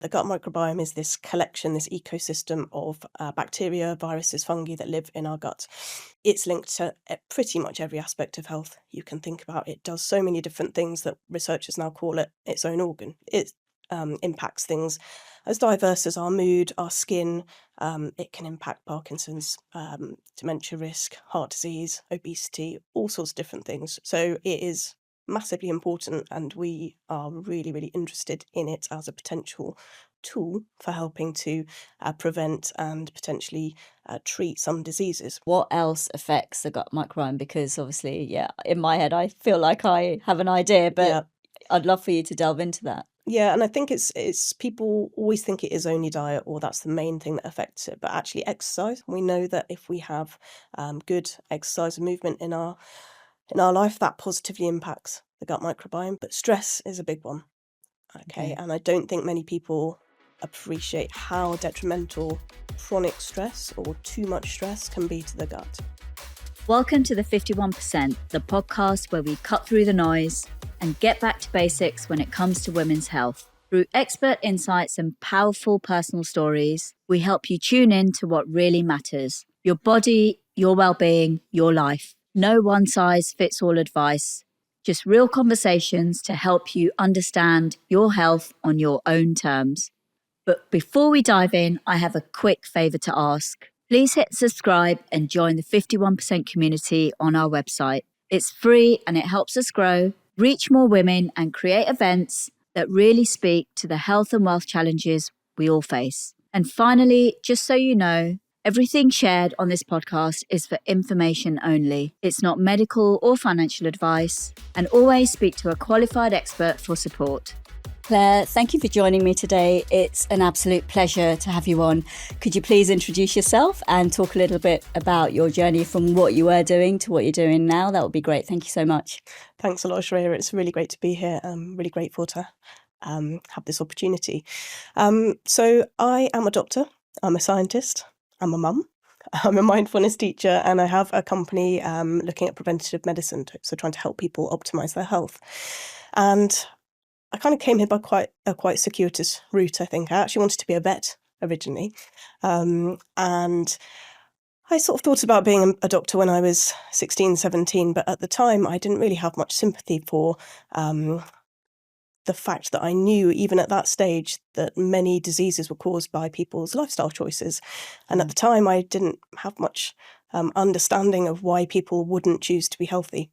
The gut microbiome is this collection, this ecosystem of bacteria, viruses, fungi that live in our gut. It's linked to pretty much every aspect of health you can think about. It does so many different things that researchers now call it its own organ. It impacts things as diverse as our mood, our skin. It can impact Parkinson's, dementia risk, heart disease, obesity, all sorts of different things. So it is massively important, and we are really, really interested in it as a potential tool for helping to prevent and potentially treat some diseases. What else affects the gut microbiome? Because obviously, in my head, I feel like I have an idea, but I'd love for you to delve into that. Yeah, and I think it's people always think it is only diet, or that's the main thing that affects it, but actually exercise. We know that if we have good exercise and movement in our life, that positively impacts the gut microbiome. But stress is a big one. Okay. And I don't think many people appreciate how detrimental chronic stress or too much stress can be to the gut. Welcome to the 51%, the podcast where we cut through the noise and get back to basics when it comes to women's health. Through expert insights and powerful personal stories, we help you tune in to what really matters: your body, your well-being, your life. No one-size-fits-all advice, just real conversations to help you understand your health on your own terms. But before we dive in, I have a quick favour to ask. Please hit subscribe and join the 51% community on our website. It's free and it helps us grow, reach more women, and create events that really speak to the health and wealth challenges we all face. And finally, just so you know, everything shared on this podcast is for information only. It's not medical or financial advice, and always speak to a qualified expert for support. Claire, thank you for joining me today. It's an absolute pleasure to have you on. Could you please introduce yourself and talk a little bit about your journey from what you were doing to what you're doing now? That would be great. Thank you so much. Thanks a lot, Shreya. It's really great to be here. I'm really grateful to have this opportunity. So I am a doctor. I'm a scientist. I'm a mum. I'm a mindfulness teacher, and I have a company looking at preventative medicine, so trying to help people optimize their health. And I kind of came here by quite circuitous route, I think. I actually wanted to be a vet originally. And I sort of thought about being a doctor when I was 16, 17, but at the time I didn't really have much sympathy for the fact that I knew, even at that stage, that many diseases were caused by people's lifestyle choices. And at the time, I didn't have much understanding of why people wouldn't choose to be healthy.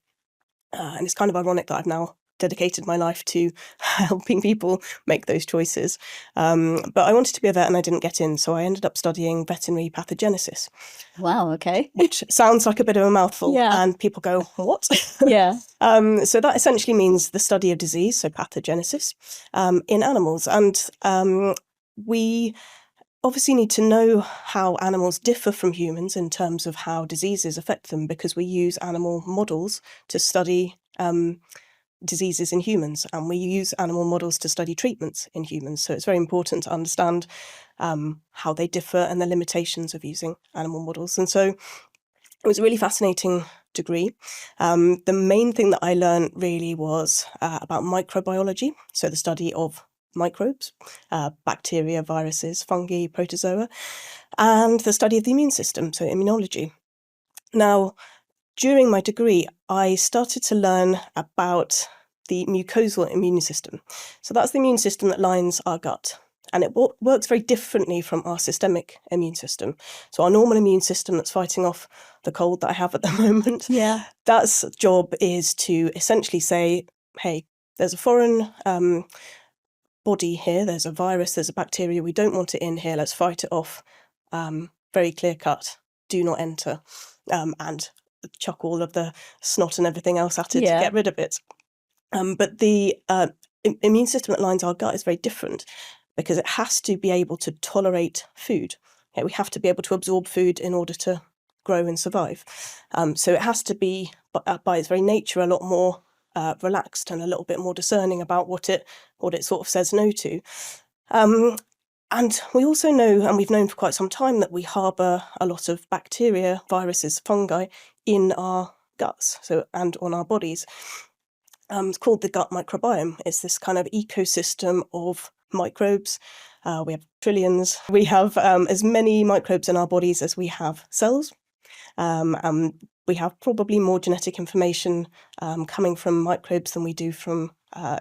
And it's kind of ironic that I've now dedicated my life to helping people make those choices. But I wanted to be a vet and I didn't get in, so I ended up studying veterinary pathogenesis. Wow, okay. Which sounds like a bit of a mouthful, and people go, what? Yeah. So that essentially means the study of disease, so pathogenesis, in animals. And we obviously need to know how animals differ from humans in terms of how diseases affect them, because we use animal models to study diseases in humans, and we use animal models to study treatments in humans. So it's very important to understand how they differ and the limitations of using animal models. And so it was a really fascinating degree. The main thing that I learned really was about microbiology, so the study of microbes, bacteria, viruses, fungi, protozoa, and the study of the immune system, so immunology. Now, during my degree, I started to learn about the mucosal immune system. So that's the immune system that lines our gut. And it works very differently from our systemic immune system. So our normal immune system that's fighting off the cold that I have at the moment, that's job is to essentially say, hey, there's a foreign body here, there's a virus, there's a bacteria, we don't want it in here, let's fight it off. Very clear cut, do not enter. And chuck all of the snot and everything else at it to get rid of it. But the immune system that lines our gut is very different, because it has to be able to tolerate food. Okay, we have to be able to absorb food in order to grow and survive. So it has to be, by its very nature, a lot more relaxed and a little bit more discerning about what it sort of says no to. And we also know, and we've known for quite some time, that we harbour a lot of bacteria, viruses, fungi in our guts, and on our bodies. It's called the gut microbiome. It's this kind of ecosystem of microbes. We have trillions. We have as many microbes in our bodies as we have cells. And we have probably more genetic information coming from microbes than we do from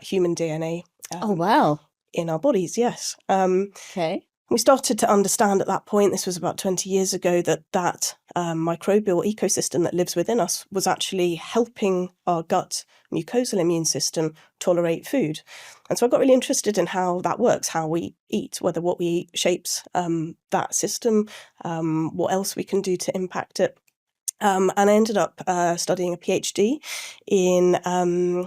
human DNA. Oh, wow. In our bodies, yes. Okay. We started to understand at that point, this was about 20 years ago, that microbial ecosystem that lives within us was actually helping our gut mucosal immune system tolerate food. And so I got really interested in how that works, how we eat, whether what we eat shapes that system, what else we can do to impact it. And I ended up studying a PhD in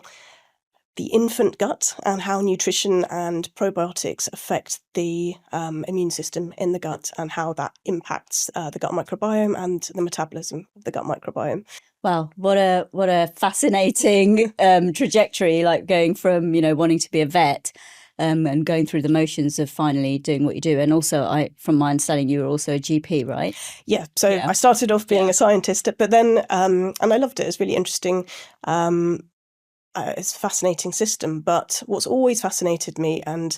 the infant gut and how nutrition and probiotics affect the immune system in the gut and how that impacts the gut microbiome and the metabolism of the gut microbiome. Wow, what a fascinating trajectory, like going from, wanting to be a vet and going through the motions of finally doing what you do. And also, from my understanding, you were also a GP, right? Yeah, so I started off being a scientist, but then, and I loved it, it's really interesting. It's a fascinating system, but what's always fascinated me and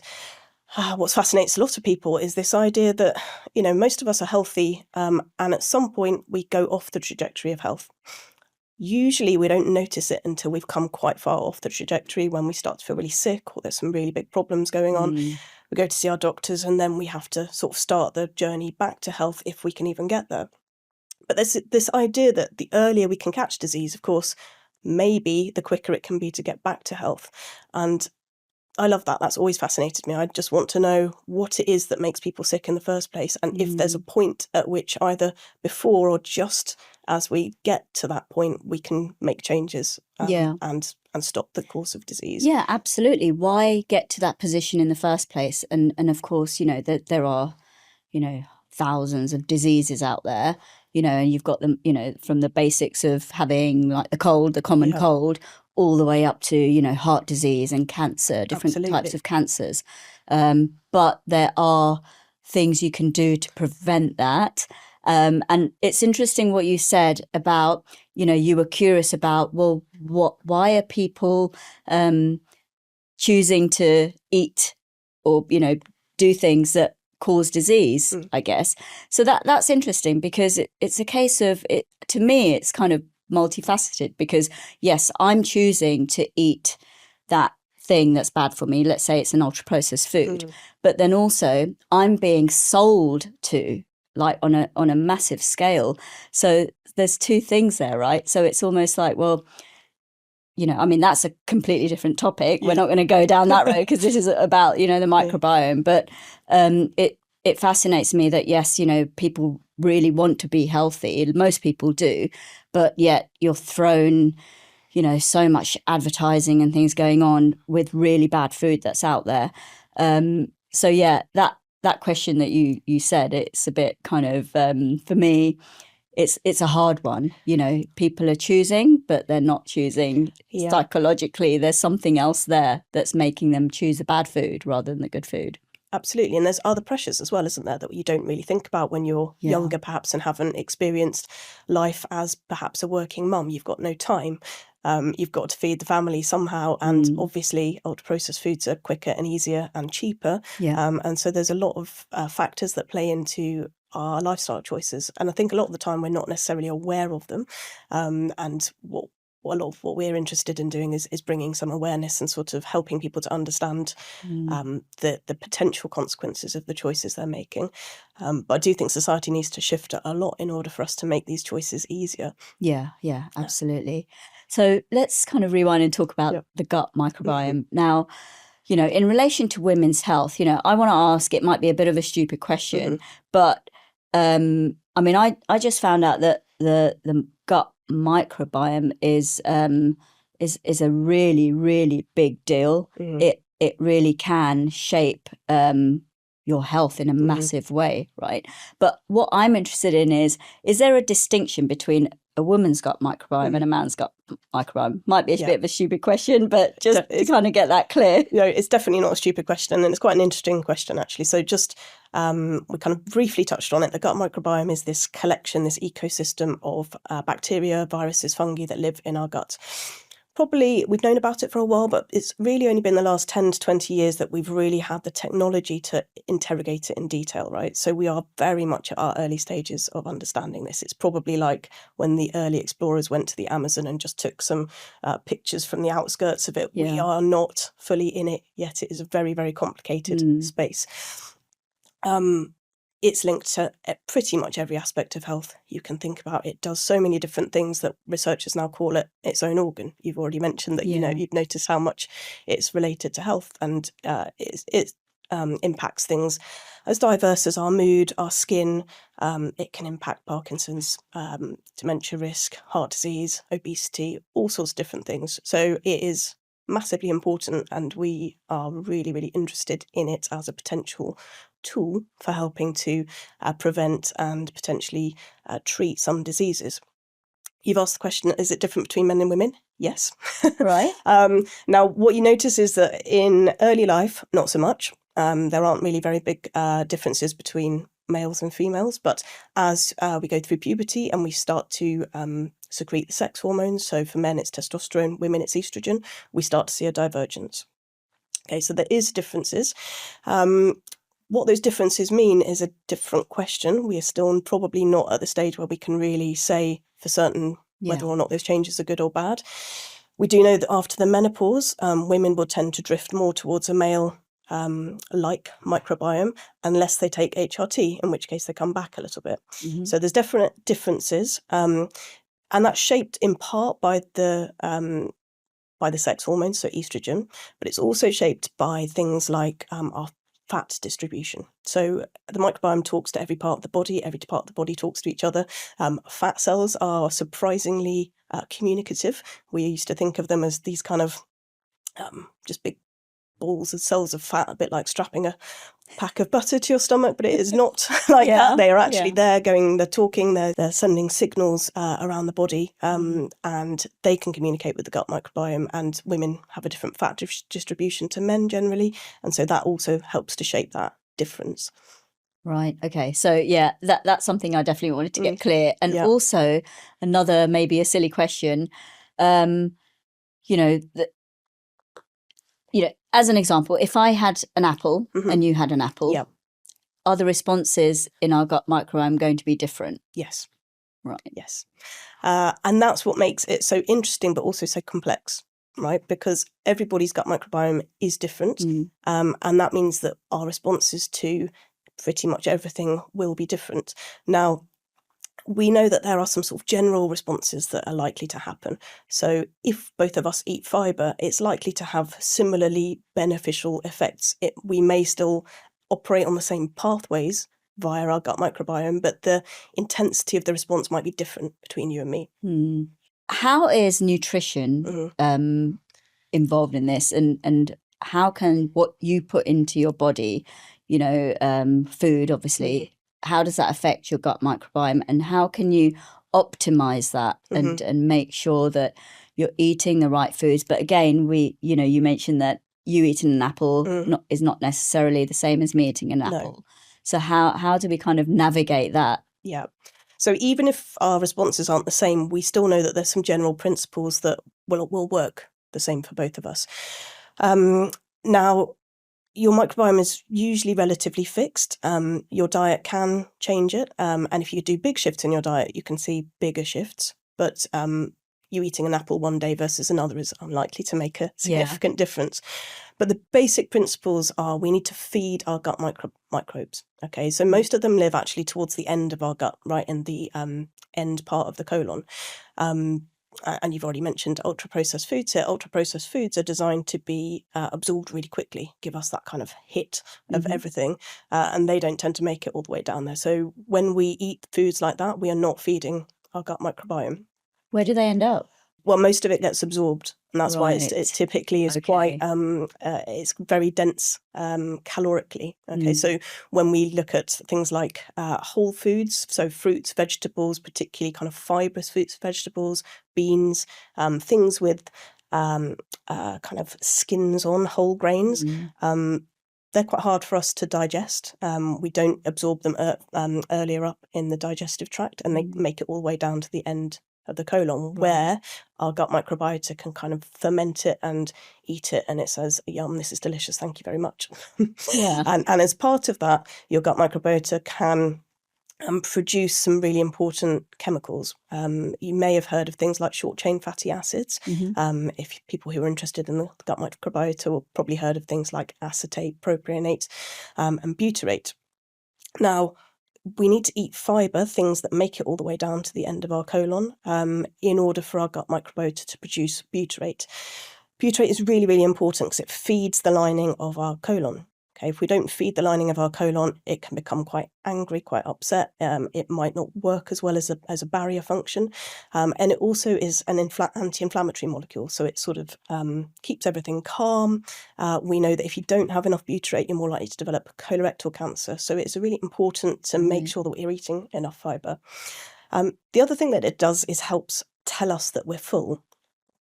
what fascinates a lot of people is this idea that, most of us are healthy and at some point we go off the trajectory of health. Usually we don't notice it until we've come quite far off the trajectory, when we start to feel really sick or there's some really big problems going on. We go to see our doctors and then we have to sort of start the journey back to health if we can even get there. But there's this idea that the earlier we can catch disease, of course, maybe the quicker it can be to get back to health. And I love that. That's always fascinated me. I just want to know what it is that makes people sick in the first place. And if there's a point at which either before or just as we get to that point, we can make changes and stop the course of disease. Yeah, absolutely. Why get to that position in the first place? And of course, that there are, thousands of diseases out there, and you've got them, from the basics of having like the cold, the common cold, all the way up to, heart disease and cancer, different types of cancers. But there are things you can do to prevent that. And it's interesting what you said about, you were curious about, well, why are people choosing to eat or, do things that cause disease, I guess. So that's interesting because it's a case of it. To me, it's kind of multifaceted because yes, I'm choosing to eat that thing that's bad for me. Let's say it's an ultra processed food, but then also I'm being sold to, like, on a massive scale. So there's two things there, right? So it's almost like, well, that's a completely different topic. We're not going to go down that road because this is about, the microbiome. But it fascinates me that, yes, people really want to be healthy. Most people do. But yet you're thrown, so much advertising and things going on with really bad food that's out there. So, yeah, that question that you said, it's a bit kind of, for me, it's a hard one. People are choosing, but they're not choosing. Psychologically, there's something else there that's making them choose the bad food rather than the good food. Absolutely. And there's other pressures as well, isn't there, that you don't really think about when you're younger perhaps and haven't experienced life as perhaps a working mum. You've got no time. You've got to feed the family somehow. And obviously ultra-processed foods are quicker and easier and cheaper. And so there's a lot of factors that play into our lifestyle choices. And I think a lot of the time we're not necessarily aware of them. And a lot of what we're interested in doing is bringing some awareness and sort of helping people to understand the potential consequences of the choices they're making. But I do think society needs to shift a lot in order for us to make these choices easier. Yeah, absolutely. So let's kind of rewind and talk about the gut microbiome. Now, in relation to women's health, I want to ask, it might be a bit of a stupid question, but I just found out that the gut microbiome is a really, really big deal. It really can shape your health in a massive way, right? But what I'm interested in is there a distinction between a woman's gut microbiome and a man's gut microbiome? Might be a bit of a stupid question, but just to kind of get that clear. It's definitely not a stupid question, and it's quite an interesting question, actually. So just, we kind of briefly touched on it. The gut microbiome is this collection, this ecosystem of bacteria, viruses, fungi that live in our gut. Probably we've known about it for a while, but it's really only been the last 10 to 20 years that we've really had the technology to interrogate it in detail, right? So we are very much at our early stages of understanding this. It's probably like when the early explorers went to the Amazon and just took some pictures from the outskirts of it. We are not fully in it yet. It is a very, very complicated space. It's linked to pretty much every aspect of health you can think about. It does so many different things that researchers now call it its own organ. You've already mentioned that, you've noticed how much it's related to health, and it impacts things as diverse as our mood, our skin. It can impact Parkinson's, dementia risk, heart disease, obesity, all sorts of different things. So it is massively important, and we are really, really interested in it as a potential tool for helping to prevent and potentially treat some diseases. You've asked the question, is it different between men and women? Yes. Right. Now, what you notice is that in early life, not so much. There aren't really very big differences between males and females, but as we go through puberty and we start to secrete the sex hormones, so for men it's testosterone, women it's estrogen, we start to see a divergence. Okay, so there is differences. What those differences mean is a different question. We are still probably not at the stage where we can really say for certain whether or not those changes are good or bad. We do know that after the menopause, women will tend to drift more towards a male like microbiome unless they take HRT, in which case they come back a little bit. So there's definite differences, and that's shaped in part by the sex hormones, so estrogen, but it's also shaped by things like our fat distribution. So the microbiome talks to every part of the body, every part of the body talks to each other. Fat cells are surprisingly communicative. We used to think of them as these kind of just big balls of cells of fat, a bit like strapping a pack of butter to your stomach, but it is not like that. They are actually there going, they're talking, they're sending signals around the body, and they can communicate with the gut microbiome, and women have a different fat distribution to men generally, and so that also helps to shape that difference. Right. Okay. So that's something I definitely wanted to get clear. And also another, maybe a silly question, as an example, if I had an apple and you had an apple, are the responses in our gut microbiome going to be different? Yes. Right. Yes. And that's what makes it so interesting, but also so complex, right? Because everybody's gut microbiome is different. And that means that our responses to pretty much everything will be different. Now, we know that there are some sort of general responses that are likely to happen. So if both of us eat fibre, it's likely to have similarly beneficial effects. We may still operate on the same pathways via our gut microbiome, but the intensity of the response might be different between you and me. How is nutrition involved in this? And how can what you put into your body, food, obviously, how does that affect your gut microbiome, and how can you optimize that and make sure that you're eating the right foods? But again, you mentioned that you eating an apple is not necessarily the same as me eating an apple. No. So how do we kind of navigate that? Yeah. So even if our responses aren't the same, we still know that there's some general principles that will work the same for both of us. Now, your microbiome is usually relatively fixed. Your diet can change it. And if you do big shifts in your diet, you can see bigger shifts. But you eating an apple one day versus another is unlikely to make a significant difference. But the basic principles are we need to feed our gut microbes. Okay, so most of them live actually towards the end of our gut, right in the end part of the colon. And you've already mentioned ultra-processed foods here. Ultra-processed foods are designed to be absorbed really quickly, give us that kind of hit of everything, and they don't tend to make it all the way down there. So when we eat foods like that, we are not feeding our gut microbiome. Where do they end up? Well, most of it gets absorbed, and that's why it typically is quite, it's very dense calorically. Okay, so when we look at things like whole foods, so fruits, vegetables, particularly kind of fibrous fruits, vegetables, beans, things with kind of skins on, whole grains, they're quite hard for us to digest. We don't absorb them earlier up in the digestive tract, and they make it all the way down to the end of the colon, where our gut microbiota can kind of ferment it and eat it, and it says, yum, this is delicious, thank you very much. Yeah. And as part of that, your gut microbiota can produce some really important chemicals. You may have heard of things like short-chain fatty acids. If people who are interested in the gut microbiota will probably heard of things like acetate, propionate, and butyrate. Now, we need to eat fibre, things that make it all the way down to the end of our colon, in order for our gut microbiota to produce butyrate. Butyrate is really, really important because it feeds the lining of our colon. Okay, if we don't feed the lining of our colon, it can become quite angry, quite upset. It might not work as well as a barrier function. And it also is an anti-inflammatory molecule. So it sort of keeps everything calm. We know that if you don't have enough butyrate, you're more likely to develop colorectal cancer. So it's really important to make sure that we're eating enough fibre. The other thing that it does is helps tell us that we're full.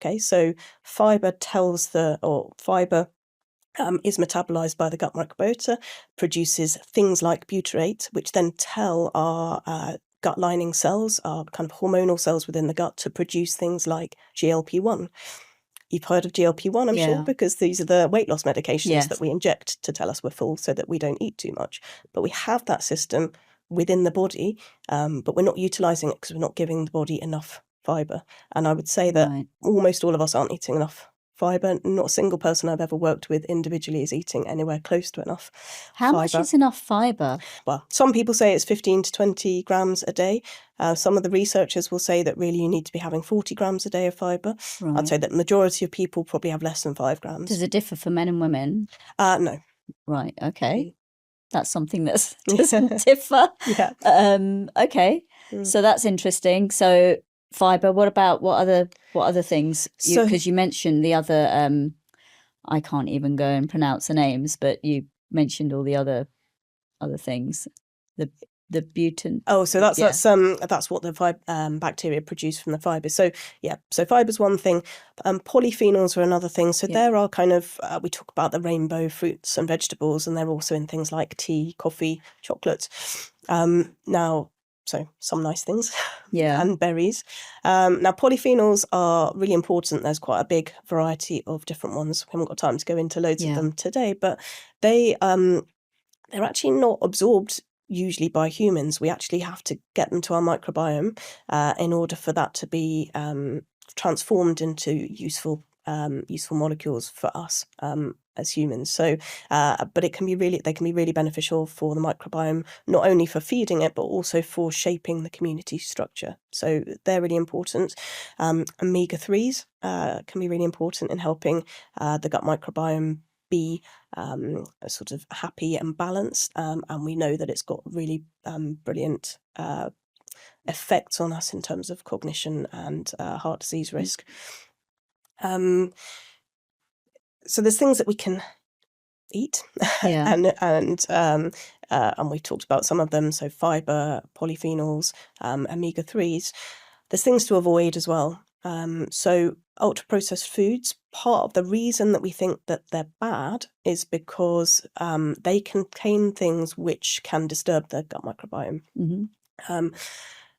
Okay, so fibre is metabolized by the gut microbiota, produces things like butyrate, which then tell our gut lining cells, our kind of hormonal cells within the gut, to produce things like GLP-1. You've heard of GLP-1, I'm sure, because these are the weight loss medications that we inject to tell us we're full so that we don't eat too much. But we have that system within the body, but we're not utilising it because we're not giving the body enough fibre. And I would say that almost all of us aren't eating enough fibre. Not a single person I've ever worked with individually is eating anywhere close to enough How much is enough fibre? Well, some people say it's 15 to 20 grams a day. Some of the researchers will say that really you need to be having 40 grams a day of fibre. I'd say that the majority of people probably have less than 5 grams. Does it differ for men and women? No. Right, okay. That's something that doesn't differ. Okay, so that's interesting. So fibre, what other things? Because you mentioned the other, I can't even go and pronounce the names, but you mentioned all the other things. The butane. Oh, so that's what the bacteria produce from the fibre. So fibre's one thing. Polyphenols are another thing. So there are kind of we talk about the rainbow fruits and vegetables, and they're also in things like tea, coffee, chocolate. So some nice things, and berries. Now polyphenols are really important. There's quite a big variety of different ones. We haven't got time to go into loads of them today, but they're actually not absorbed usually by humans. We actually have to get them to our microbiome in order for that to be transformed into useful molecules for us as humans. So, but they can be really beneficial for the microbiome, not only for feeding it, but also for shaping the community structure. So they're really important. Omega-3s can be really important in helping the gut microbiome be sort of happy and balanced, and we know that it's got really brilliant effects on us in terms of cognition and heart disease risk. So there's things that we can eat, and we talked about some of them. So fibre, polyphenols, omega-3s. There's things to avoid as well. So ultra-processed foods, part of the reason that we think that they're bad is because they contain things which can disturb the gut microbiome.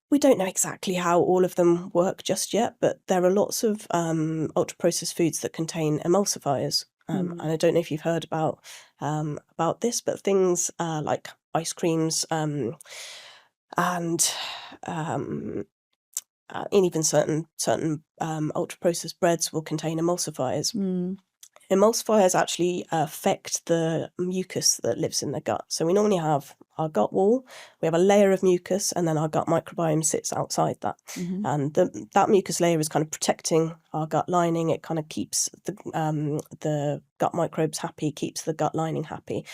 We don't know exactly how all of them work just yet, but there are lots of ultra-processed foods that contain emulsifiers. And I don't know if you've heard about this, but things like ice creams and even certain ultra-processed breads will contain emulsifiers. Emulsifiers actually affect the mucus that lives in the gut. So we normally have our gut wall, we have a layer of mucus, and then our gut microbiome sits outside that. And that mucus layer is kind of protecting our gut lining. It kind of keeps the gut microbes happy, keeps the gut lining happy.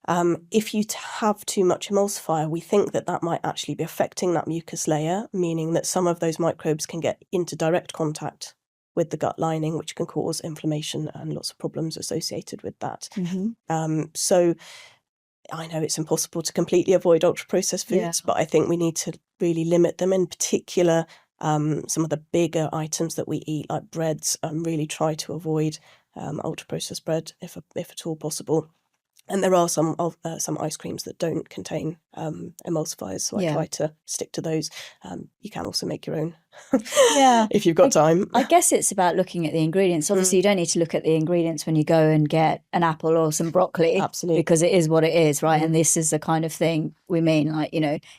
If you have too much emulsifier, we think that might actually be affecting that mucus layer, meaning that some of those microbes can get into direct contact with the gut lining, which can cause inflammation and lots of problems associated with that. So I know it's impossible to completely avoid ultra-processed foods, but I think we need to really limit them, in particular some of the bigger items that we eat, like breads, and really try to avoid ultra-processed bread if at all possible. And there are some ice creams that don't contain emulsifiers, so I try to stick to those. You can also make your own if you've got time. I guess it's about looking at the ingredients. Obviously, you don't need to look at the ingredients when you go and get an apple or some broccoli. Absolutely. Because it is what it is, right? And this is the kind of thing we mean, like,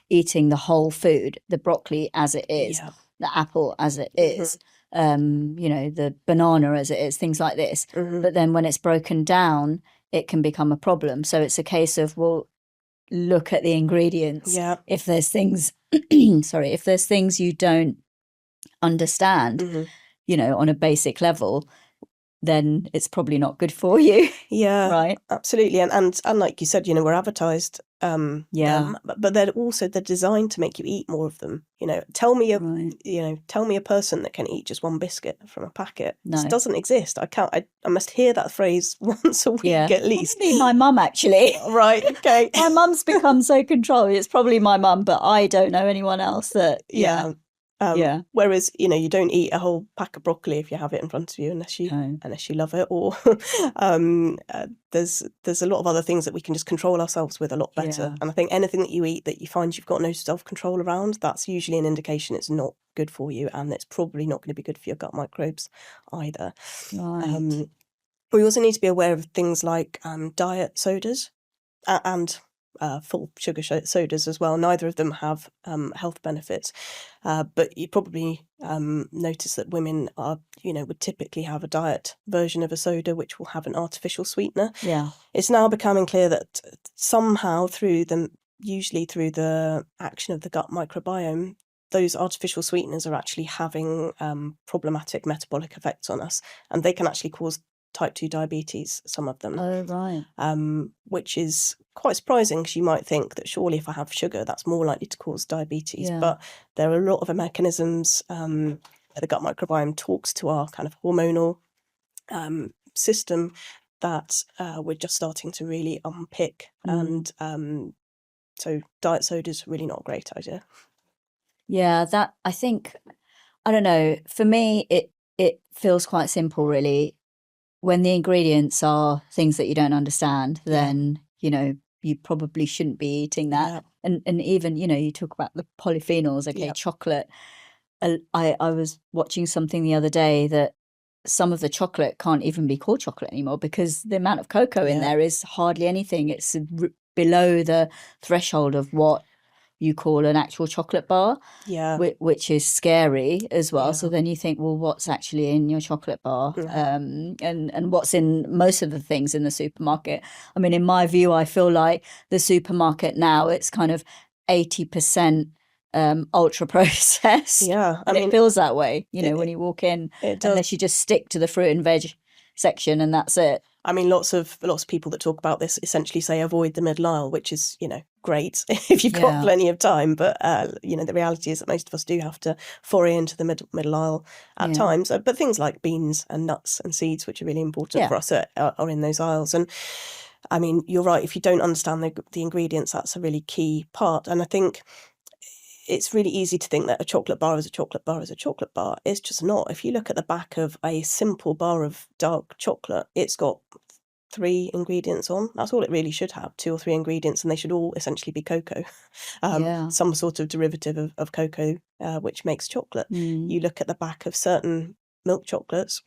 eating the whole food, the broccoli as it is, the apple as it is, the banana as it is, things like this. But then when it's broken down, it can become a problem. So it's a case of, well, look at the ingredients. Yeah. If there's things, if there's things you don't understand, on a basic level, then it's probably not good for you. Yeah, right. Absolutely. And like you said, we're advertised. Them, but they're designed to make you eat more of them. Tell me a person that can eat just one biscuit from a packet. No. This doesn't exist. I must hear that phrase once a week at least. Probably my mum, actually. Right. Okay. My mum's become so controlling. It's probably my mum, but I don't know anyone else that. Whereas you don't eat a whole pack of broccoli if you have it in front of you unless you love it, or there's a lot of other things that we can just control ourselves with a lot better. And I think anything that you eat that you find you've got no self-control around, that's usually an indication it's not good for you, and it's probably not going to be good for your gut microbes either. Right. We also need to be aware of things like diet sodas and full sugar sodas as well. Neither of them have health benefits, but you probably notice that women would typically have a diet version of a soda which will have an artificial sweetener. Yeah, it's now becoming clear that somehow usually through the action of the gut microbiome, those artificial sweeteners are actually having problematic metabolic effects on us, and they can actually cause type 2 diabetes, some of them. Oh, right. Which is quite surprising, because you might think that surely if I have sugar, that's more likely to cause diabetes. Yeah. But there are a lot of mechanisms. The gut microbiome talks to our kind of hormonal system that we're just starting to really unpick. And so diet soda is really not a great idea. Yeah, that, I think, I don't know, for me, it feels quite simple, really. When the ingredients are things that you don't understand, then, you probably shouldn't be eating that. Yeah. And even, you talk about the polyphenols, chocolate. I was watching something the other day that some of the chocolate can't even be called chocolate anymore because the amount of cocoa in there is hardly anything. It's below the threshold of what you call an actual chocolate bar, which is scary as well. So then you think, well, what's actually in your chocolate bar, and what's in most of the things in the supermarket? I mean, in my view, I feel like the supermarket now, it's kind of 80% ultra processed. Yeah, I mean, it feels that way, when you walk in, unless you just stick to the fruit and veg section and that's it. I mean, lots of people that talk about this essentially say avoid the middle aisle, which is, great if you've got plenty of time. But, the reality is that most of us do have to foray into the middle aisle at times. But things like beans and nuts and seeds, which are really important for us, are in those aisles. And, I mean, you're right. If you don't understand the ingredients, that's a really key part. And I think it's really easy to think that a chocolate bar is a chocolate bar is a chocolate bar. It's just not. If you look at the back of a simple bar of dark chocolate, it's got 3 ingredients on. That's all it really should have, 2 or 3 ingredients, and they should all essentially be cocoa. Some sort of derivative of cocoa, which makes chocolate. You look at the back of certain milk chocolates,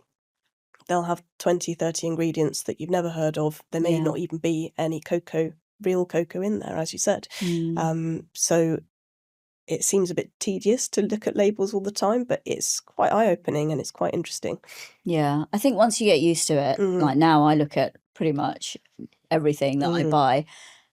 they'll have 20, 30 ingredients that you've never heard of. There may not even be any real cocoa in there, as you said. So it seems a bit tedious to look at labels all the time, but it's quite eye-opening and it's quite interesting. Yeah, I think once you get used to it, like now I look at pretty much everything that I buy.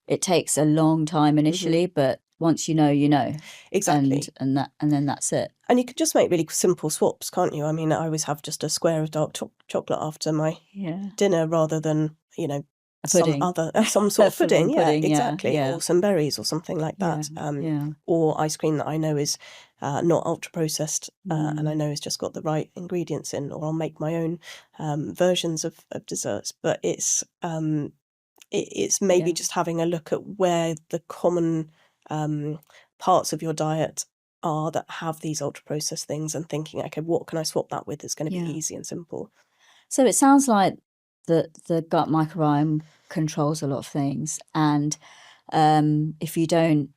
It takes a long time initially, but once you know. Exactly. And then that's it. And you could just make really simple swaps, can't you? I mean, I always have just a square of dark chocolate after my dinner rather than, some sort of pudding. Exactly. Or some berries or something like that. Or ice cream that I know is not ultra processed and I know it's just got the right ingredients in, or I'll make my own versions of desserts. But it's maybe just having a look at where the common parts of your diet are that have these ultra processed things, and thinking, okay, what can I swap that with? It's going to be easy and simple. So it sounds like the gut microbiome controls a lot of things, and if you don't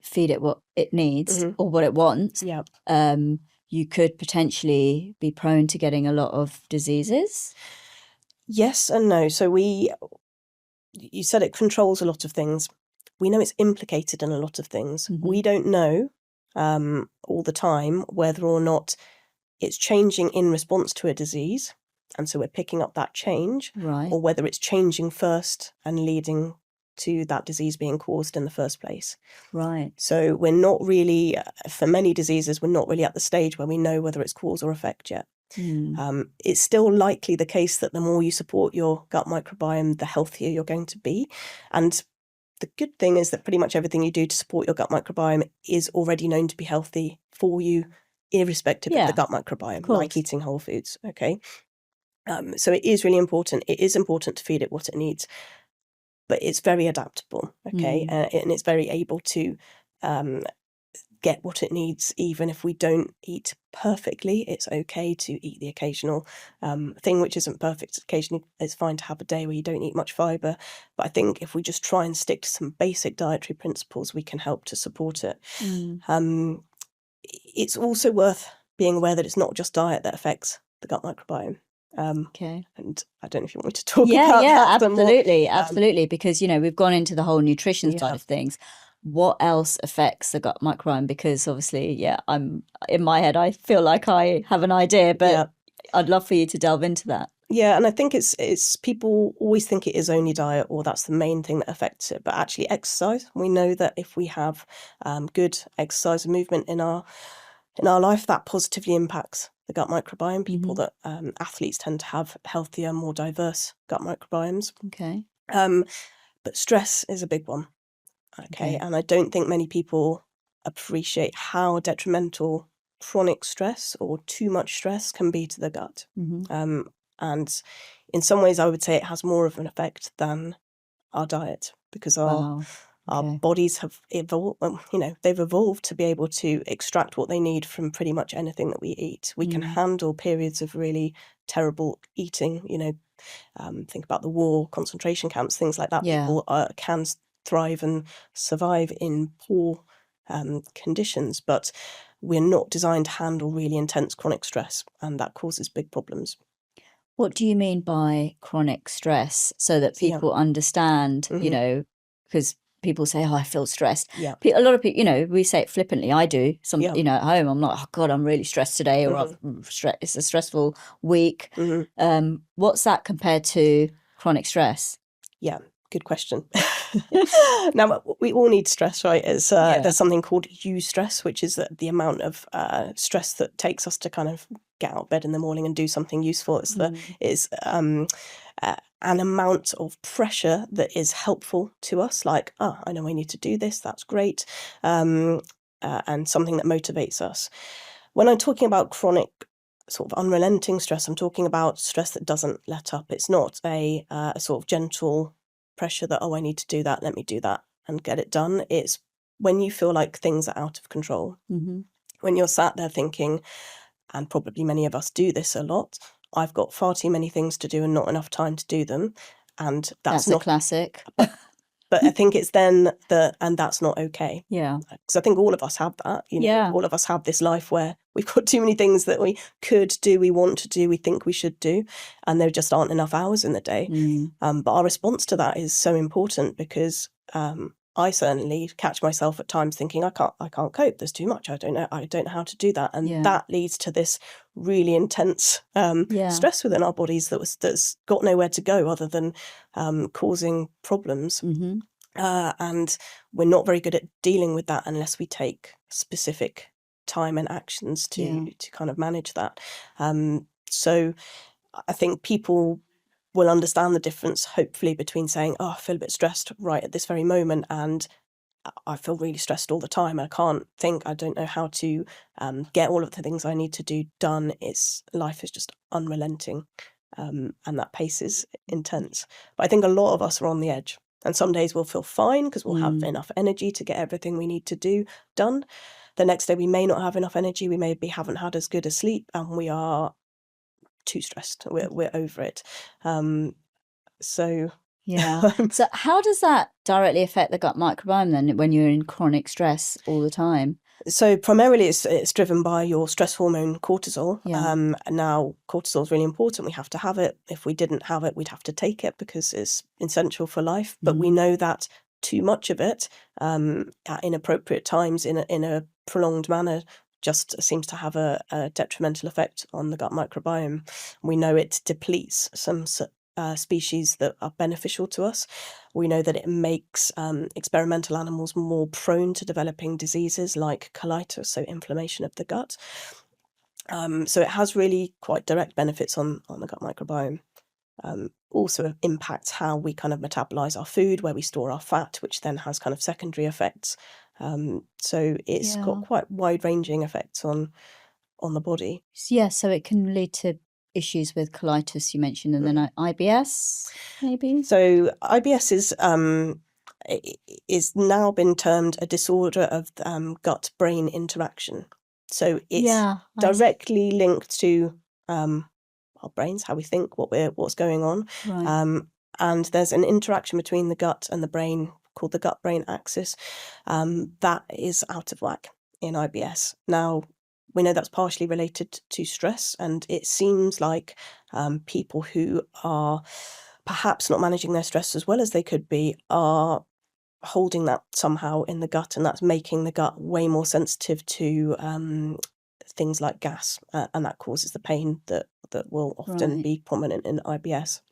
feed it what it needs or what it wants, you could potentially be prone to getting a lot of diseases. Yes and no. So you said it controls a lot of things. We know it's implicated in a lot of things. We don't know all the time whether or not it's changing in response to a disease, and so we're picking up that change, Right. or whether it's changing first and leading to that disease being caused in the first place. Right. So we're not really, for many diseases, we're not really at the stage where we know whether it's cause or effect yet. It's still likely the case that the more you support your gut microbiome, the healthier you're going to be. And the good thing is that pretty much everything you do to support your gut microbiome is already known to be healthy for you, irrespective of the gut microbiome, like eating whole foods. Okay. So it is really important. It is important to feed it what it needs, but it's very adaptable. Okay. And it's very able to get what it needs, even if we don't eat perfectly. It's okay to eat the occasional thing which isn't perfect. Occasionally it's fine to have a day where you don't eat much fibre, but I think if we just try and stick to some basic dietary principles, we can help to support it. It's also worth being aware that it's not just diet that affects the gut microbiome. Okay. And I don't know if you want me to talk about that. Absolutely, because we've gone into the whole nutrition side of things. What else affects the gut microbiome? Because obviously, I'm in my head, I feel like I have an idea, but I'd love for you to delve into that. Yeah, and I think it's people always think it is only diet, or that's the main thing that affects it. But actually, exercise. We know that if we have good exercise and movement in our life, that positively impacts the gut microbiome. People that athletes tend to have healthier, more diverse gut microbiomes. Okay. But stress is a big one. Okay, and I don't think many people appreciate how detrimental chronic stress or too much stress can be to the gut. And in some ways, I would say it has more of an effect than our diet, because our bodies have evolved. They've evolved to be able to extract what they need from pretty much anything that we eat. We can handle periods of really terrible eating. Think about the war, concentration camps, things like that. People can thrive and survive in poor conditions, but we're not designed to handle really intense chronic stress, and that causes big problems. What do you mean by chronic stress, so that people understand, because people say, oh, I feel stressed. A lot of people, we say it flippantly. I do. At home, I'm like, oh God, I'm really stressed today, or it's a stressful week. What's that compared to chronic stress? Yeah, good question. Now, we all need stress, right? There's something called eustress, which is the amount of stress that takes us to kind of get out of bed in the morning and do something useful. It's an amount of pressure that is helpful to us, like, I know I need to do this, that's great, and something that motivates us. When I'm talking about chronic sort of unrelenting stress, I'm talking about stress that doesn't let up. It's not a sort of gentle pressure that, I need to do that, let me do that and get it done. It's when you feel like things are out of control. When you're sat there thinking, and probably many of us do this a lot, I've got far too many things to do and not enough time to do them. And that's not a classic. But I think it's then and that's not okay. Yeah. Because I think all of us have that. All of us have this life where we've got too many things that we could do, we want to do, we think we should do, and there just aren't enough hours in the day. But our response to that is so important, because I certainly catch myself at times thinking, I can't cope. There's too much. I don't know how to do that, and that leads to this really intense stress within our bodies that's got nowhere to go other than causing problems. And we're not very good at dealing with that unless we take specific time and actions to kind of manage that. So I think people will understand the difference, hopefully, between saying, I feel a bit stressed right at this very moment, and I feel really stressed all the time. I can't think, I don't know how to get all of the things I need to do done. Life is just unrelenting, and that pace is intense. But I think a lot of us are on the edge, and some days we'll feel fine because we'll have enough energy to get everything we need to do done. The next day we may not have enough energy, we maybe haven't had as good a sleep, and we are too stressed. We're over it. So yeah. So how does that directly affect the gut microbiome then when you're in chronic stress all the time? So primarily it's driven by your stress hormone cortisol. Yeah. Now cortisol is really important. We have to have it. If we didn't have it, we'd have to take it because it's essential for life. But we know that too much of it at inappropriate times in a prolonged manner just seems to have a detrimental effect on the gut microbiome. We know it depletes some species that are beneficial to us. We know that it makes experimental animals more prone to developing diseases like colitis, so inflammation of the gut. So it has really quite direct benefits on the gut microbiome. Also impacts how we kind of metabolize our food, where we store our fat, which then has kind of secondary effects. So it's got quite wide-ranging effects on the body. Yeah, so it can lead to issues with colitis, you mentioned, and then IBS, maybe? So IBS is now been termed a disorder of gut-brain interaction. So it's directly linked to our brains, how we think, what's going on. Right. And there's an interaction between the gut and the brain called the gut-brain axis that is out of whack in IBS. Now, we know that's partially related to stress, and it seems like people who are perhaps not managing their stress as well as they could be are holding that somehow in the gut, and that's making the gut way more sensitive to things like gas, and that causes the pain that will often be prominent in IBS.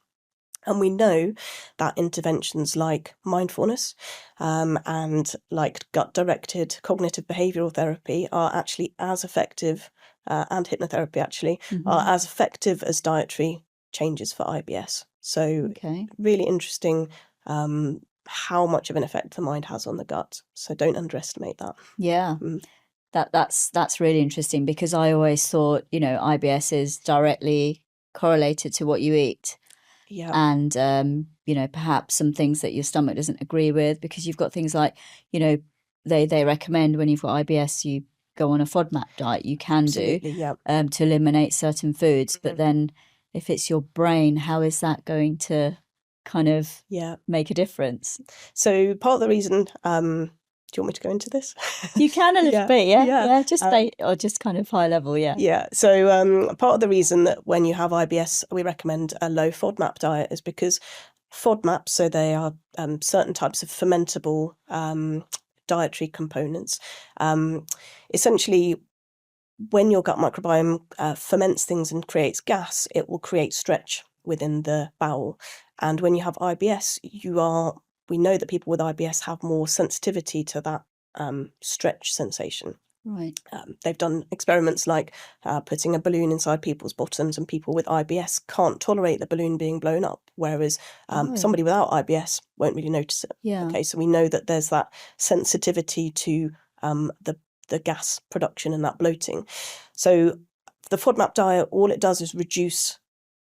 And we know that interventions like mindfulness and like gut-directed cognitive behavioural therapy are actually as effective, and hypnotherapy actually, are as effective as dietary changes for IBS. So really interesting how much of an effect the mind has on the gut. So don't underestimate that. Yeah. That's really interesting, because I always thought, IBS is directly correlated to what you eat. Yeah. And, perhaps some things that your stomach doesn't agree with, because you've got things like, they recommend when you've got IBS, you go on a FODMAP diet. You can do to eliminate certain foods. But then if it's your brain, how is that going to kind of make a difference? So part of the reason... do you want me to go into this? You can a little bit, yeah. Just or just kind of high level, Yeah. So part of the reason that when you have IBS, we recommend a low FODMAP diet is because FODMAPs, so they are certain types of fermentable dietary components. Essentially, when your gut microbiome ferments things and creates gas, it will create stretch within the bowel. And when you have IBS, we know that people with IBS have more sensitivity to that stretch sensation. Right. They've done experiments like putting a balloon inside people's bottoms, and people with IBS can't tolerate the balloon being blown up, whereas somebody without IBS won't really notice it. Yeah. Okay, so we know that there's that sensitivity to the gas production and that bloating. So the FODMAP diet, all it does is reduce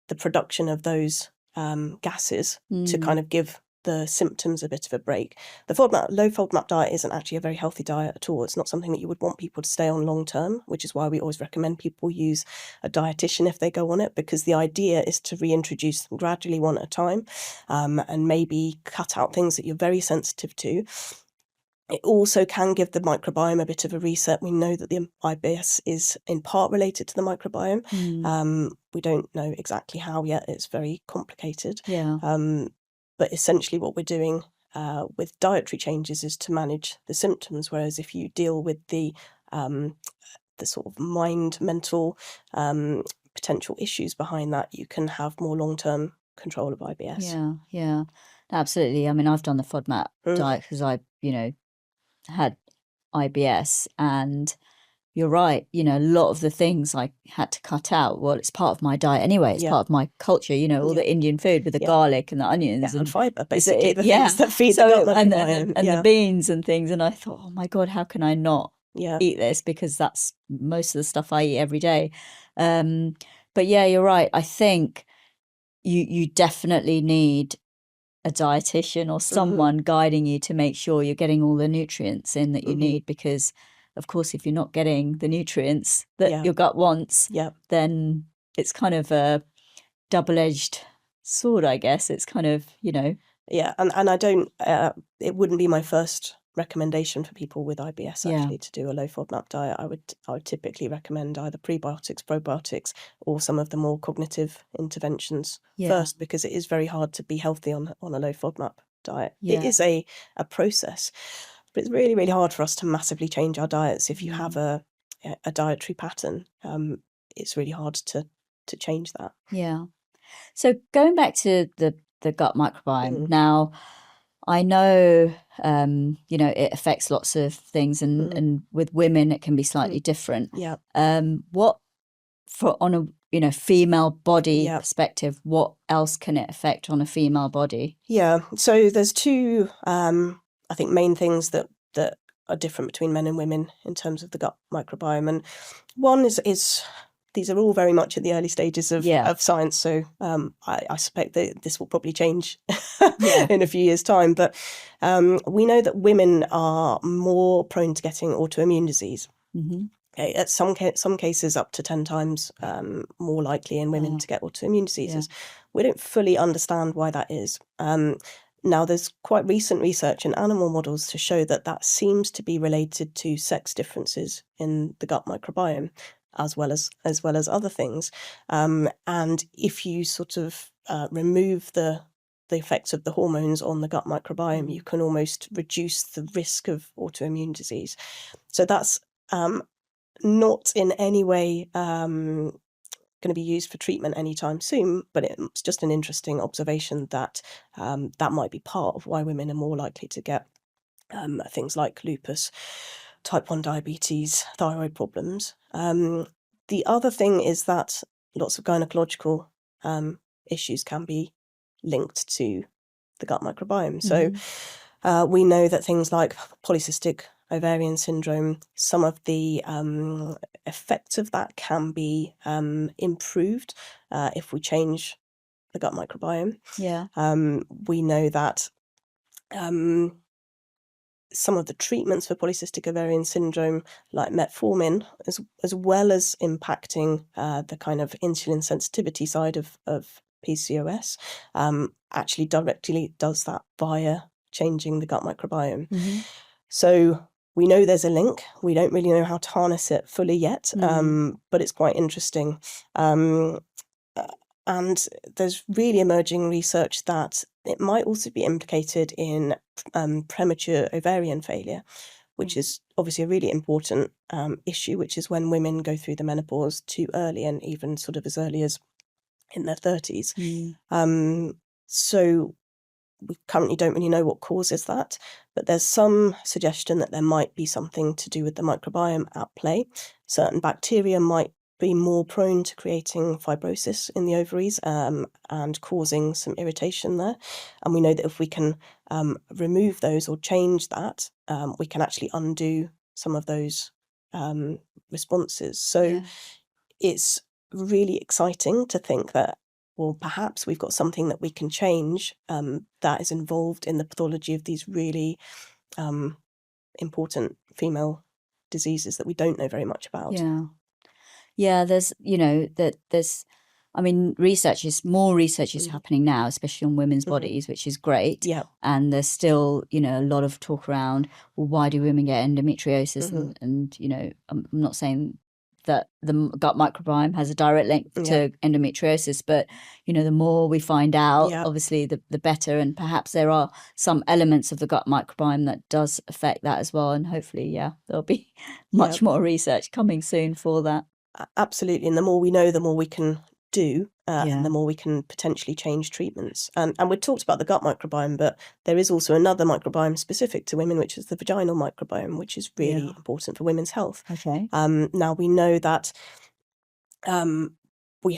the production of those gases to kind of give the symptoms a bit of a break. The low FODMAP diet isn't actually a very healthy diet at all. It's not something that you would want people to stay on long term, which is why we always recommend people use a dietitian if they go on it, because the idea is to reintroduce them gradually one at a time, and maybe cut out things that you're very sensitive to. It also can give the microbiome a bit of a reset. We know that the IBS is in part related to the microbiome. We don't know exactly how yet. It's very complicated. Yeah. But essentially what we're doing with dietary changes is to manage the symptoms, whereas if you deal with the sort of mental potential issues behind that, you can have more long-term control of IBS. Yeah, absolutely. I mean, I've done the FODMAP diet because I, had IBS, and you're right, a lot of the things I had to cut out. Well, it's part of my diet anyway. It's part of my culture, all the Indian food with the garlic and the onions and fibre, basically, the things that feed the gut microbiome. And the beans and things. And I thought, oh my God, how can I not eat this? Because that's most of the stuff I eat every day. But yeah, you're right. I think you definitely need a dietitian or someone guiding you to make sure you're getting all the nutrients in that you need, because of course if you're not getting the nutrients that your gut wants, then it's kind of a double-edged sword, I guess. It's kind of, Yeah, and I don't. It wouldn't be my first recommendation for people with IBS actually to do a low FODMAP diet. I would typically recommend either prebiotics, probiotics, or some of the more cognitive interventions first, because it is very hard to be healthy on a low FODMAP diet. It is a process, but it's really, really hard for us to massively change our diets. If you have a dietary pattern, it's really hard to change that. Yeah. So going back to the gut microbiome now, I know, it affects lots of things, and with women it can be slightly different. Yeah. What on a female body perspective, what else can it affect on a female body? Yeah. So there's two, I think, main things that are different between men and women in terms of the gut microbiome, and one is these are all very much at the early stages of science, so I suspect that this will probably change in a few years' time. But we know that women are more prone to getting autoimmune disease. Mm-hmm. Okay, at some cases, up to 10 times more likely in women to get autoimmune diseases. Yeah. We don't fully understand why that is. Now, there's quite recent research in animal models to show that seems to be related to sex differences in the gut microbiome, as well as other things. And if you sort of remove the effects of the hormones on the gut microbiome, you can almost reduce the risk of autoimmune disease. So that's not in any way going to be used for treatment anytime soon, but it's just an interesting observation that that might be part of why women are more likely to get things like lupus, type 1 diabetes, thyroid problems. The other thing is that lots of gynecological issues can be linked to the gut microbiome. So we know that things like polycystic ovarian syndrome, some of the effects of that can be improved if we change the gut microbiome. Yeah. We know that some of the treatments for polycystic ovarian syndrome, like metformin, as well as impacting the kind of insulin sensitivity side of PCOS, actually directly does that via changing the gut microbiome. Mm-hmm. So we know there's a link. We don't really know how to harness it fully yet, but it's quite interesting. And there's really emerging research that it might also be implicated in premature ovarian failure, which is obviously a really important issue, which is when women go through the menopause too early, and even sort of as early as in their 30s. So we currently don't really know what causes that, but there's some suggestion that there might be something to do with the microbiome at play. Certain bacteria might be more prone to creating fibrosis in the ovaries and causing some irritation there. And we know that if we can remove those or change that, we can actually undo some of those responses. So it's really exciting to think that, well, perhaps we've got something that we can change that is involved in the pathology of these really important female diseases that we don't know very much about. Yeah, there's, more research is happening now, especially on women's bodies, which is great. Yeah. And there's still, a lot of talk around, well, why do women get endometriosis? And I'm not saying that the gut microbiome has a direct link to endometriosis, but the more we find out, obviously the better, and perhaps there are some elements of the gut microbiome that does affect that as well, and hopefully there'll be much more research coming soon for that. Absolutely, and the more we know, the more we can do, and the more we can potentially change treatments. And we've talked about the gut microbiome, but there is also another microbiome specific to women, which is the vaginal microbiome, which is really important for women's health. Okay. Now we know that we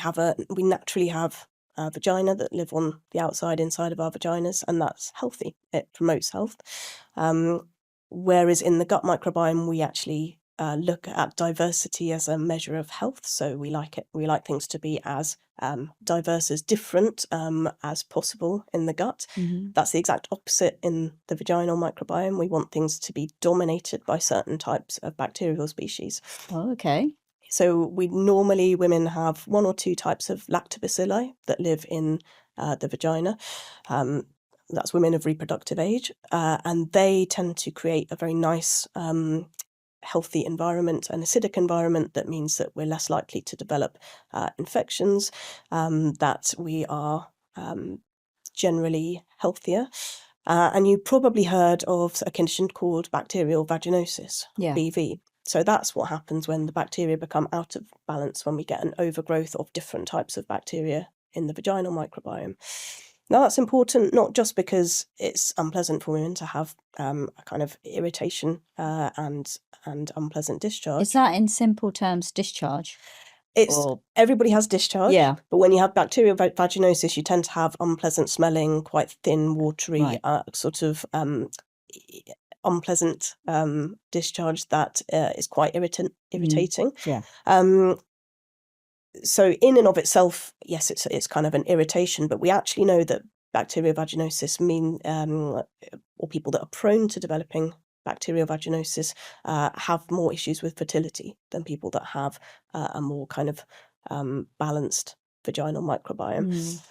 naturally have a vagina that live on the inside of our vaginas, and that's healthy. It promotes health. Whereas in the gut microbiome, we actually look at diversity as a measure of health. So we like things to be as diverse, as different as possible in the gut. That's the exact opposite in the vaginal microbiome. We want things to be dominated by certain types of bacterial species. Oh, okay. So women have one or two types of lactobacilli that live in the vagina. That's women of reproductive age, and they tend to create a very nice, healthy environment, an acidic environment that means that we're less likely to develop infections, that we are generally healthier. And you probably heard of a condition called bacterial vaginosis, BV. So that's what happens when the bacteria become out of balance, when we get an overgrowth of different types of bacteria in the vaginal microbiome. Now, that's important not just because it's unpleasant for women to have a kind of irritation and unpleasant discharge. Is that in simple terms discharge? Everybody has discharge, but when you have bacterial vaginosis, you tend to have unpleasant smelling, quite thin, watery, sort of unpleasant discharge that is quite irritating. So in and of itself, yes, it's kind of an irritation, but we actually know that bacterial vaginosis or people that are prone to developing bacterial vaginosis have more issues with fertility than people that have a more kind of balanced vaginal microbiome.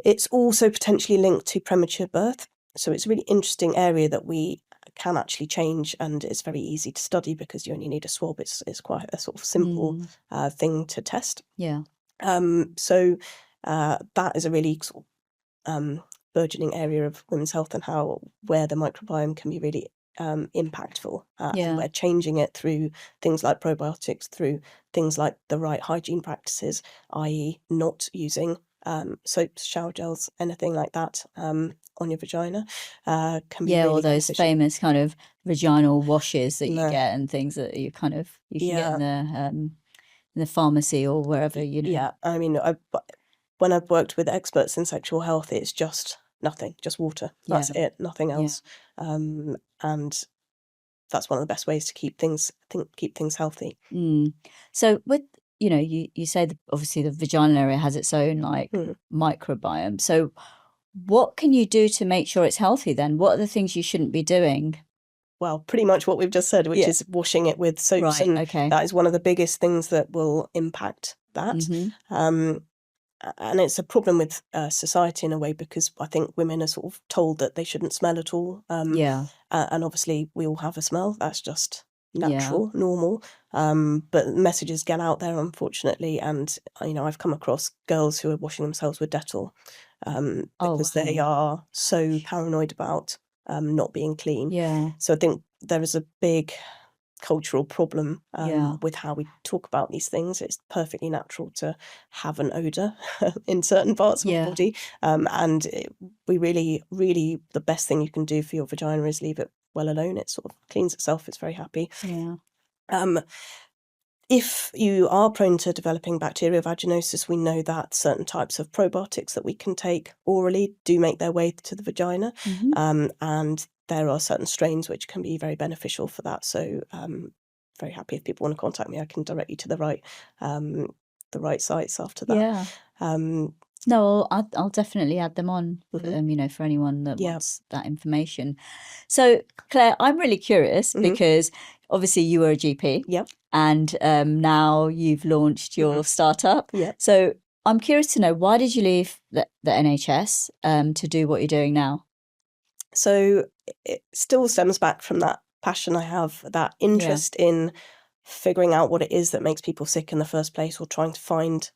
It's also potentially linked to premature birth. So it's a really interesting area that we can actually change, and it's very easy to study because you only need a swab. It's quite a sort of simple thing to test. So that is a really sort of burgeoning area of women's health, and where the microbiome can be really impactful. And we're changing it through things like probiotics, through things like the right hygiene practices, i.e. not using soaps, shower gels, anything like that on your vagina can be really all those beneficial. famous kind of vaginal washes that you get, and things that you can get in the pharmacy or wherever, I mean, when I've worked with experts in sexual health, it's just nothing, just water. That's it, nothing else. And that's one of the best ways to keep things healthy. So with you say obviously the vaginal area has its own microbiome. So what can you do to make sure it's healthy then? What are the things you shouldn't be doing? Well, pretty much what we've just said, which is washing it with soaps. That is one of the biggest things that will impact that. And it's a problem with society in a way, because I think women are sort of told that they shouldn't smell at all. And obviously we all have a smell. That's just natural, normal. But messages get out there, unfortunately. And, I've come across girls who are washing themselves with Dettol because they are so paranoid about not being clean. So I think there is a big cultural problem with how we talk about these things. It's perfectly natural to have an odour in certain parts of the body. And we really, really, the best thing you can do for your vagina is leave it well alone. It sort of cleans itself. It's very happy. If you are prone to developing bacterial vaginosis, we know that certain types of probiotics that we can take orally do make their way to the vagina. And there are certain strains which can be very beneficial for that. So very happy if people want to contact me, I can direct you to the right sites after that. No, I'll definitely add them on, for anyone that wants that information. So, Claire, I'm really curious because obviously you were a GP, and now you've launched your startup. So I'm curious to know, why did you leave the NHS to do what you're doing now? So it still stems back from that passion I have, that interest in figuring out what it is that makes people sick in the first place, or trying to find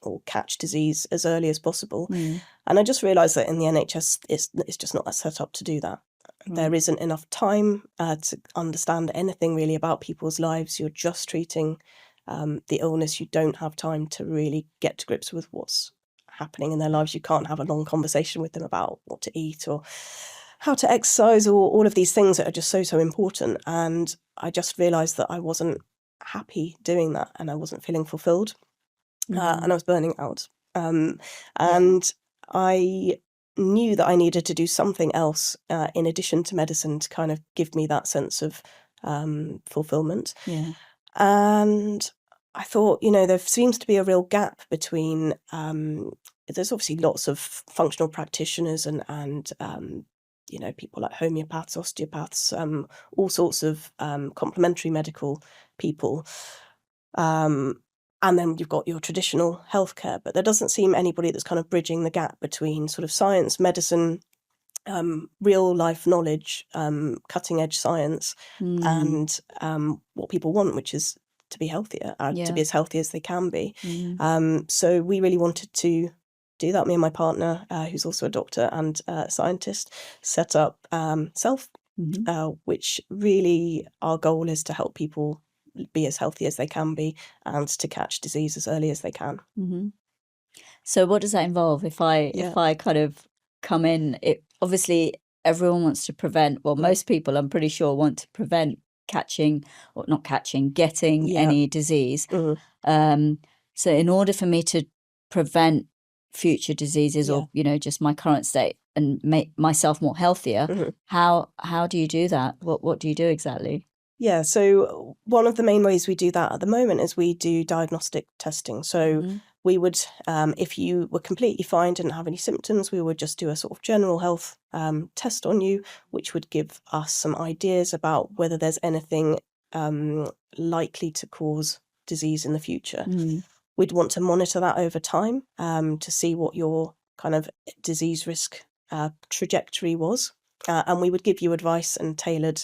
or catch disease as early as possible. And I just realised that in the NHS, it's just not set up to do that. There isn't enough time to understand anything really about people's lives. You're just treating the illness. You don't have time to really get to grips with what's happening in their lives. You can't have a long conversation with them about what to eat or how to exercise, or all of these things that are just so important. And I just realised that I wasn't happy doing that, and I wasn't feeling fulfilled. And I was burning out. And I knew that I needed to do something else in addition to medicine to kind of give me that sense of fulfillment. And I thought, there seems to be a real gap between, there's obviously lots of functional practitioners and people like homeopaths, osteopaths, all sorts of complementary medical people. And then you've got your traditional healthcare, but there doesn't seem anybody that's kind of bridging the gap between sort of science, medicine, real life knowledge, cutting edge science, and what people want, which is to be healthier, to be as healthy as they can be. So we really wanted to do that. Me and my partner, who's also a doctor and a scientist, set up Selph, which really our goal is to help people be as healthy as they can be and to catch disease as early as they can. So what does that involve? If I kind of come in, it obviously everyone wants to prevent, well, most people I'm pretty sure want to prevent getting any disease. So in order for me to prevent future diseases or, you know, just my current state and make myself more healthier, how do you do that? What do you do exactly? Yeah, so one of the main ways we do that at the moment is we do diagnostic testing. So we would, if you were completely fine, didn't have any symptoms, we would just do a sort of general health test on you, which would give us some ideas about whether there's anything likely to cause disease in the future. We'd want to monitor that over time to see what your kind of disease risk trajectory was. And we would give you advice and tailored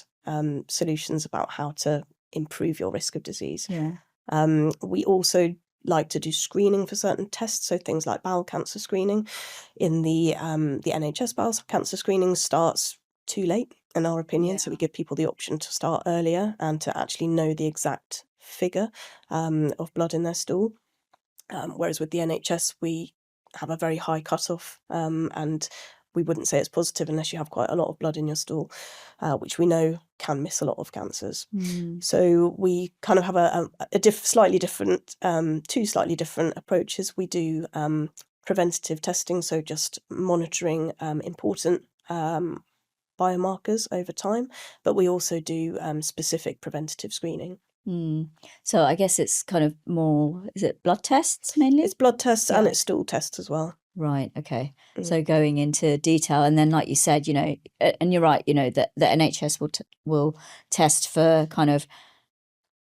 solutions about how to improve your risk of disease. We also like to do screening for certain tests, so things like bowel cancer screening. In the NHS, bowel cancer screening starts too late, in our opinion, so we give people the option to start earlier and to actually know the exact figure of blood in their stool. Whereas with the NHS, we have a very high cutoff, and we wouldn't say it's positive unless you have quite a lot of blood in your stool, which we know can miss a lot of cancers. So we kind of have slightly different, two slightly different approaches. We do preventative testing, so just monitoring important biomarkers over time, but we also do specific preventative screening. So I guess it's kind of more, is it blood tests mainly? It's blood tests and it's stool tests as well. Right, okay. So going into detail, and then like you said, you know, and you're right, you know, that the NHS will test for kind of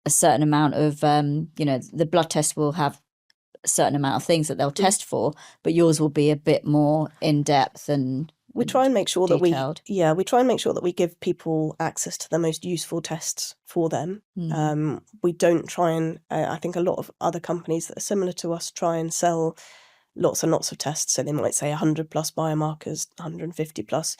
a certain amount of, you know, the blood test will have a certain amount of things that they'll test for, but yours will be a bit more in depth and we try and make sure detailed. we try and make sure that we give people access to the most useful tests for them. We don't try and, I think a lot of other companies that are similar to us try and sell lots and lots of tests. So they might say 100 plus biomarkers, 150 plus.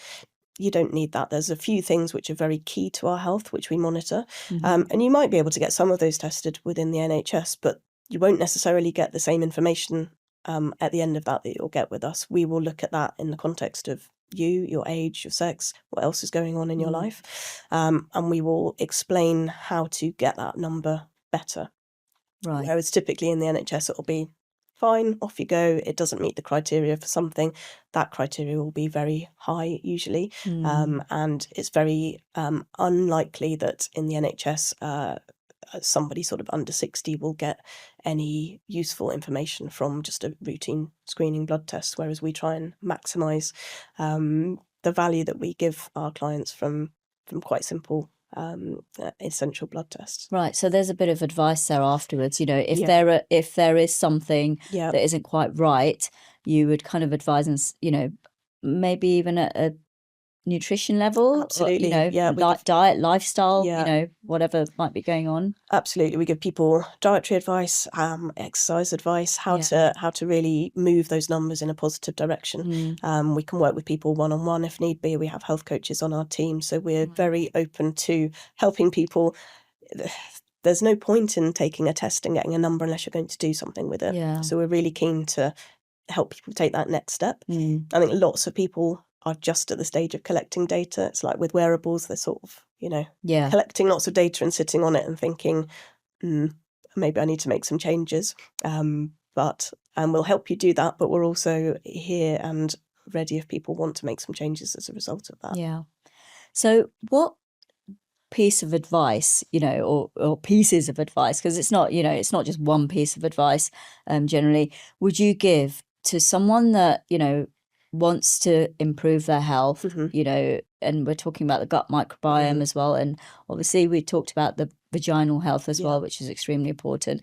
You don't need that. There's a few things which are very key to our health, which we monitor. And you might be able to get some of those tested within the NHS, but you won't necessarily get the same information at the end of that you'll get with us. We will look at that in the context of you, your age, your sex, what else is going on in your life. And we will explain how to get that number better. Right. Whereas typically in the NHS, it'll be fine, off you go. It doesn't meet the criteria for something. That criteria will be very high usually. And it's very unlikely that in the NHS, somebody sort of under 60 will get any useful information from just a routine screening blood test, whereas we try and maximise the value that we give our clients from quite simple essential blood tests. Right, so there's a bit of advice there afterwards, you know, if there is something that isn't quite right, you would kind of advise and, you know, maybe even a nutrition level. Absolutely. Or, you know, diet, lifestyle, you know, whatever might be going on. Absolutely. We give people dietary advice, exercise advice, how to really move those numbers in a positive direction. We can work with people one-on-one if need be. We have health coaches on our team, so we're very open to helping people. There's no point in taking a test and getting a number unless you're going to do something with it. So we're really keen to help people take that next step. I think lots of people are just at the stage of collecting data. It's like with wearables, they're sort of, you know, collecting lots of data and sitting on it and thinking, maybe I need to make some changes. But we'll help you do that. But we're also here and ready if people want to make some changes as a result of that. Yeah. So what piece of advice, you know, or pieces of advice, because it's not, you know, it's not just one piece of advice generally, would you give to someone that, you know, wants to improve their health, you know, and we're talking about the gut microbiome as well, and obviously we talked about the vaginal health as well, which is extremely important.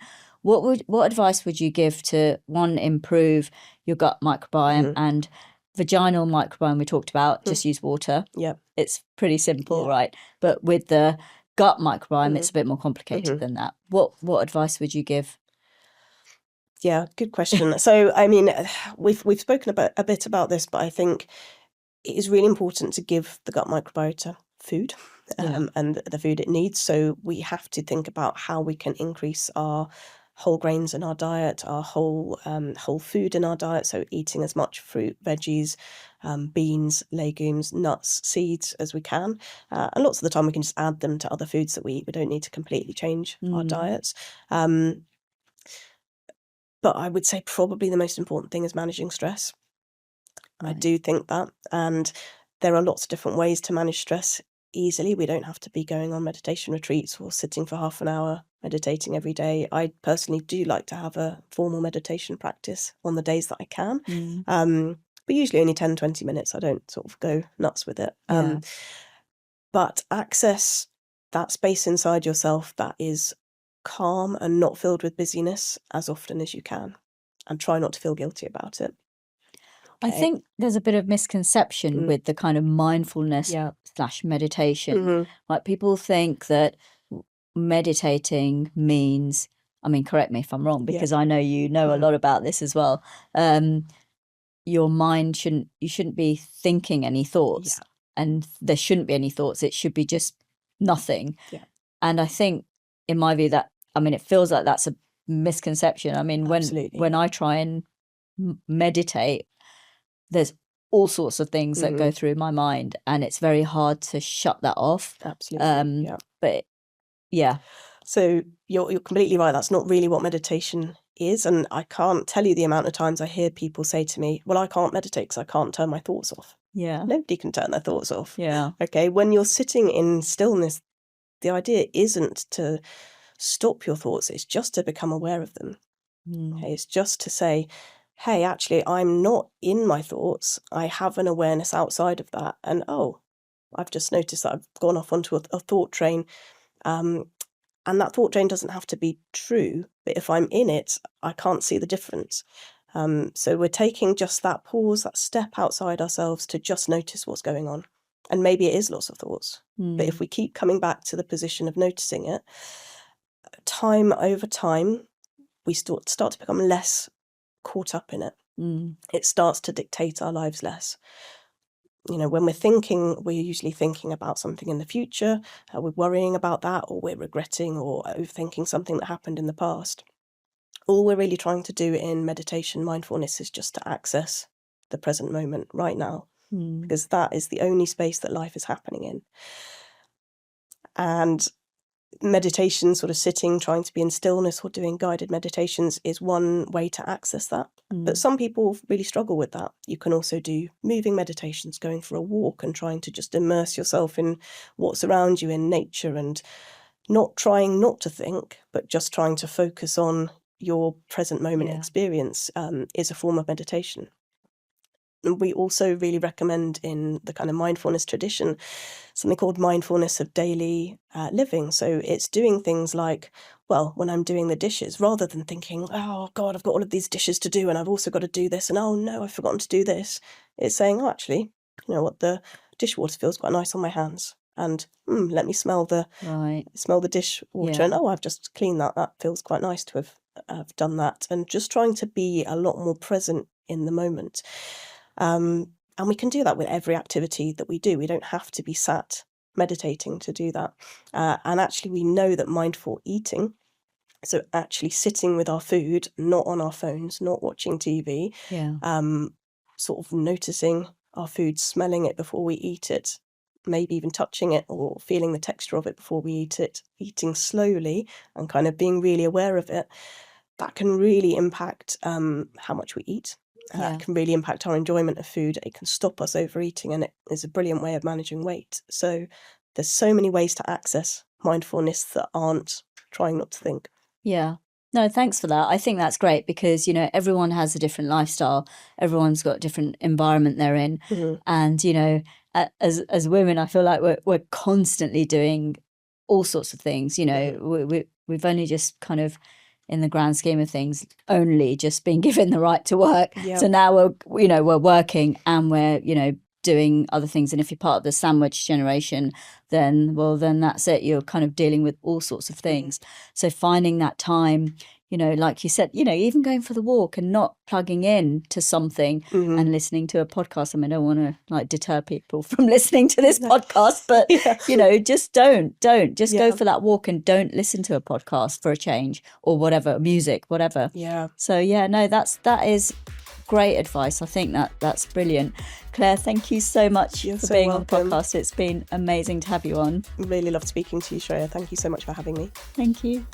What advice would you give to, one, improve your gut microbiome and vaginal microbiome we talked about? Just use water. Yeah. It's pretty simple, right? But with the gut microbiome, it's a bit more complicated than that. What advice would you give? Yeah, good question. So, I mean, we've spoken a bit about this, but I think it is really important to give the gut microbiota food and the food it needs. So we have to think about how we can increase our whole grains in our diet, our whole food in our diet. So eating as much fruit, veggies, beans, legumes, nuts, seeds as we can. And lots of the time we can just add them to other foods that we eat. We don't need to completely change our diets. But I would say probably the most important thing is managing stress. Right. I do think that. And there are lots of different ways to manage stress easily. We don't have to be going on meditation retreats or sitting for half an hour meditating every day. I personally do like to have a formal meditation practice on the days that I can. But usually only 10, 20 minutes. I don't sort of go nuts with it. But access that space inside yourself that is calm and not filled with busyness as often as you can, and try not to feel guilty about it. Okay. I think there's a bit of misconception with the kind of mindfulness / meditation. Like, people think that meditating means, I mean, correct me if I'm wrong, because I know you know a lot about this as well. Your mind you shouldn't be thinking any thoughts, and there shouldn't be any thoughts. It should be just nothing. And I think, in my view, that, I mean, it feels like that's a misconception. I mean, when I try and meditate, there's all sorts of things that go through my mind, and it's very hard to shut that off. Absolutely. But yeah. So you're completely right. That's not really what meditation is. And I can't tell you the amount of times I hear people say to me, well, I can't meditate because I can't turn my thoughts off. Yeah. Nobody can turn their thoughts off. Yeah. Okay. When you're sitting in stillness, the idea isn't to stop your thoughts. It's just to become aware of them. Okay? It's just to say, hey, actually, I'm not in my thoughts. I have an awareness outside of that. And, oh, I've just noticed that I've gone off onto a thought train. And that thought train doesn't have to be true. But if I'm in it, I can't see the difference. So we're taking just that pause, that step outside ourselves to just notice what's going on. And maybe it is lots of thoughts. But if we keep coming back to the position of noticing it, time over time, we start to become less caught up in it. It starts to dictate our lives less. You know, when we're thinking, we're usually thinking about something in the future. We're worrying about that, or we're regretting or overthinking something that happened in the past. All we're really trying to do in meditation, mindfulness, is just to access the present moment right now. Because that is the only space that life is happening in. And meditation, sort of sitting, trying to be in stillness, or doing guided meditations is one way to access that. But some people really struggle with that. You can also do moving meditations, going for a walk and trying to just immerse yourself in what's around you in nature, and not trying not to think, but just trying to focus on your present moment experience is a form of meditation. And we also really recommend, in the kind of mindfulness tradition, something called mindfulness of daily living. So it's doing things like, well, when I'm doing the dishes, rather than thinking, oh God, I've got all of these dishes to do and I've also got to do this, and oh no, I've forgotten to do this. It's saying, oh, actually, you know what, the dishwater feels quite nice on my hands. And let me smell the dishwater, and oh, I've just cleaned that. That feels quite nice to have done that. And just trying to be a lot more present in the moment. And we can do that with every activity that we do. We don't have to be sat meditating to do that. And actually, we know that mindful eating, so actually sitting with our food, not on our phones, not watching TV, sort of noticing our food, smelling it before we eat it, maybe even touching it or feeling the texture of it before we eat it, eating slowly and kind of being really aware of it, that can really impact how much we eat. It can really impact our enjoyment of food. It can stop us overeating, and it is a brilliant way of managing weight. So there's so many ways to access mindfulness that aren't trying not to think. Yeah. No, thanks for that. I think that's great, because, you know, everyone has a different lifestyle. Everyone's got a different environment they're in. And, you know, as women, I feel like we're constantly doing all sorts of things. You know, we've only just kind of in the grand scheme of things, only just being given the right to work. Yep. So now we're working and we're, doing other things. And if you're part of the sandwich generation, then that's it. You're kind of dealing with all sorts of things. So finding that time, like you said, even going for the walk and not plugging in to something and listening to a podcast. I mean, I don't want to like deter people from listening to this podcast, but just don't go for that walk and don't listen to a podcast for a change or whatever, music, whatever. Yeah. So that is great advice. I think that's brilliant. Claire, thank you so much for being welcome on the podcast. It's been amazing to have you on. Really loved speaking to you, Shreya. Thank you so much for having me. Thank you.